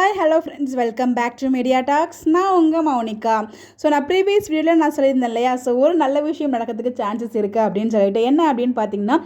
Hi hello friends, welcome back to media talks. நான் உங்கள் Mounika. So நான் ப்ரீவியஸ் வீடியோவில் நான் சொல்லியிருந்தேன் இல்லையா, ஸோ ஒரு நல்ல விஷயம் நடக்கிறதுக்கு சான்சஸ் இருக்குது அப்படின்னு சொல்லிட்டு. என்ன அப்படின்னு பார்த்தீங்கன்னா,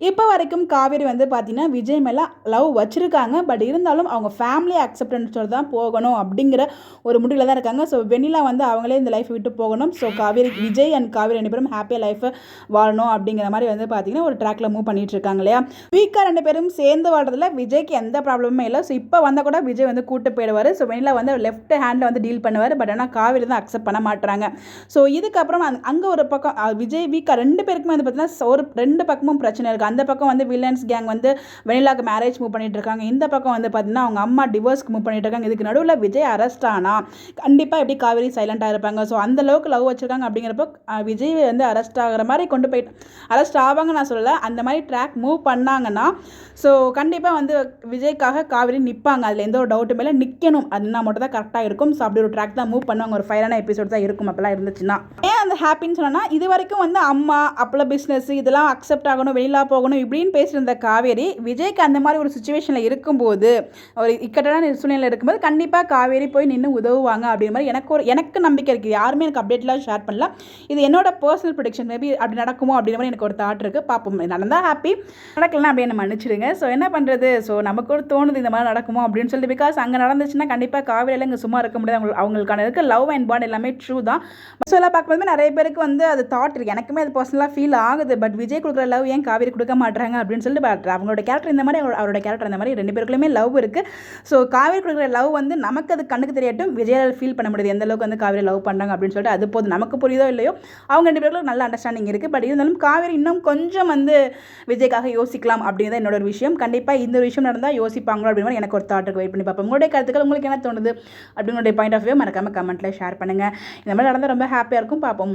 இப்போ வரைக்கும் காவேரி வந்து பார்த்தீங்கன்னா விஜய் மேலே லவ் வச்சுருக்காங்க. பட் இருந்தாலும் அவங்க ஃபேமிலி அக்செப்டன்ஸோடு தான் போகணும் அப்படிங்கிற ஒரு முடிவில் தான் இருக்காங்க. ஸோ வெண்ணிலா வந்து அவங்களே இந்த லைஃப் விட்டு போகணும். ஸோ காவேரி, விஜய் அண்ட் காவேரி ரெண்டு பேரும் ஹாப்பியாக லைஃப்பை வாழணும் அப்படிங்கிற மாதிரி வந்து பார்த்தீங்கன்னா ஒரு ட்ராக்ல மூவ் பண்ணிட்டு இருக்காங்க இல்லையா. வீக்காக ரெண்டு பேரும் சேர்ந்து வாழ்றதுல விஜய்க்கு எந்த ப்ராப்ளமுமே இல்லை. ஸோ இப்போ வந்தால் கூட விஜய் வந்து கூட்டு போயிடுவார். ஸோ வெண்ணிலா வந்து லெஃப்ட் ஹேண்டில் வந்து டீல் பண்ணுவார். பட் ஆனால் காவேரி தான் அக்செப்ட் பண்ண மாட்டுறாங்க. ஸோ இதுக்கப்புறம் அங்கே ஒரு பக்கம் விஜய் வீக்கா ரெண்டு பேருக்குமே வந்து பார்த்தீங்கன்னா ஒரு ரெண்டு பக்கமும் பிரச்சனை இருக்குது. அந்த பக்கம் வந்து வில்லன்ஸ் கேங் வந்து வெண்ணிலாவுக்கு மேரேஜ் மூவ் பண்ணிட்டு இருக்காங்க. இந்த பக்கம் வந்து பார்த்தீங்கன்னா அவங்க அம்மா டிவோர்ஸ்க்கு மூவ் பண்ணிட்டு இருக்காங்க. இதுக்கு நடுவில் விஜய் அரெஸ்ட் ஆனால் கண்டிப்பாக எப்படி காவேரி சைலண்டாக இருப்பாங்க. ஸோ அந்த அளவுக்கு லவ் வச்சிருக்காங்க. அப்படிங்கிறப்போ விஜய் வந்து அரெஸ்ட் ஆகிற மாதிரி கொண்டு போயிட்டு அரெஸ்ட் ஆவாங்க நான் சொல்லலை. அந்த மாதிரி ட்ராக் மூவ் பண்ணாங்கன்னா ஸோ கண்டிப்பாக வந்து விஜய்க்காக காவேரி நிற்பாங்க. அதில் எந்த ஒரு டவுட்டு மேலே நிற்கணும். அதுனா மட்டும் தான் கரெக்டாக இருக்கும். ஸோ அப்படி ஒரு ட்ராக் தான் மூவ் பண்ணுவாங்க. ஒரு ஃபைனான எபிசோட் தான் இருக்கும் அப்போலாம் இருந்துச்சுன்னா. ஏன் அந்த ஹாப்பின்னு சொன்னால், இது வரைக்கும் வந்து அம்மா அப்போலாம் பிஸ்னஸ் இதெல்லாம் அக்செப்ட் ஆகணும், வெளியிலா போகணும் இப்படின்னு பேசியிருந்த காவேரி விஜய்க்கு அந்த மாதிரி ஒரு சுச்சுவேஷனில் இருக்கும்போது, ஒரு இக்கட்டான சூழ்நிலை இருக்கும்போது கண்டிப்பாக காவேரி போய் நின்று உதவுவாங்க அப்படிங்கிற மாதிரி எனக்கு நம்பிக்கை இருக்குது. யாருமே எனக்கு அப்டேட்லாம் ஷேர் பண்ணல. இது என்னோட பர்சனல் ப்ரொடிக்ஷன். மேபி அப்படி நடக்குமோ அப்படிங்கிற மாதிரி எனக்கு ஒரு தாட் இருக்குது. பார்ப்போம். நடந்தால் ஹாப்பி, நடக்கலாம் அப்படியே என்ன மன்னிச்சிடுங்க. ஸோ என்ன பண்ணுறது, ஸோ நமக்கு ஒரு தோணுது இந்த மாதிரி நடக்குமோ அப்படின்னு சொல்லிட்டு. பிகாஸ் அங்கே நடந்துச்சுன்னா கண்டிப்பாக காவேரியில் இங்கே சும்மா இருக்க முடியாது. அவங்களுக்கான இருக்க லவ் அண்ட் பாண்ட் எல்லாமே ட்ரூ தான். ஸோ எல்லாம் பார்க்கும்போது நிறைய பேருக்கு வந்து அது தாட் இருக்குது. எனக்குமே அது பர்சனலாக ஃபீல் ஆகுது. பட் விஜய் கொடுக்குற லவ் ஏன் காவேரி கொடுக்க மாட்டாங்க அப்படின்னு சொல்லிட்டு. பட் அவங்களோட கேரக்டர் இந்த மாதிரி, அவரோட கேரக்டர் அந்த மாதிரி ரெண்டு பேருக்குமே லவ் இருக்குது. ஸோ காவேரி கொடுக்குற லவ் வந்து நமக்கு அது கண்ணுக்கு தெரியட்டும். விஜயால் ஃபீல் பண்ண முடியாது எந்த அளவுக்கு வந்து காவேரி லவ் பண்ணுறாங்க அப்படின்னு சொல்லிட்டு. அது போது நமக்கு புரியுதோ இல்லையோ அவங்க ரெண்டு பேருக்கும் நல்ல அண்டர்ஸ்டாண்டிங் இருக்குது. பட் இருந்தாலும் காவேரி இன்னும் கொஞ்சம் வந்து விஜய்க்காக யோசிக்கலாம் அப்படிங்கிறது என்னோட ஒரு விஷயம். கண்டிப்பாக இந்த ஒரு விஷயம் நடந்தால் யோசிப்பாங்களோ அப்படின்னு எனக்கு ஒரு தாட்டுக்கு வெயிட் பண்ணி பார்ப்போம். உங்களுடைய கருத்துக்கள் உங்களுக்கு என்ன தோணுது அப்படிங்களுடைய பாயிண்ட் ஆஃப் வியூ மறக்காமல் கமெண்ட்டில் ஷேர் பண்ணுங்கள். இந்த மாதிரி நடந்தால் ரொம்ப ஹாப்பியாக இருக்கும். பார்ப்போம்.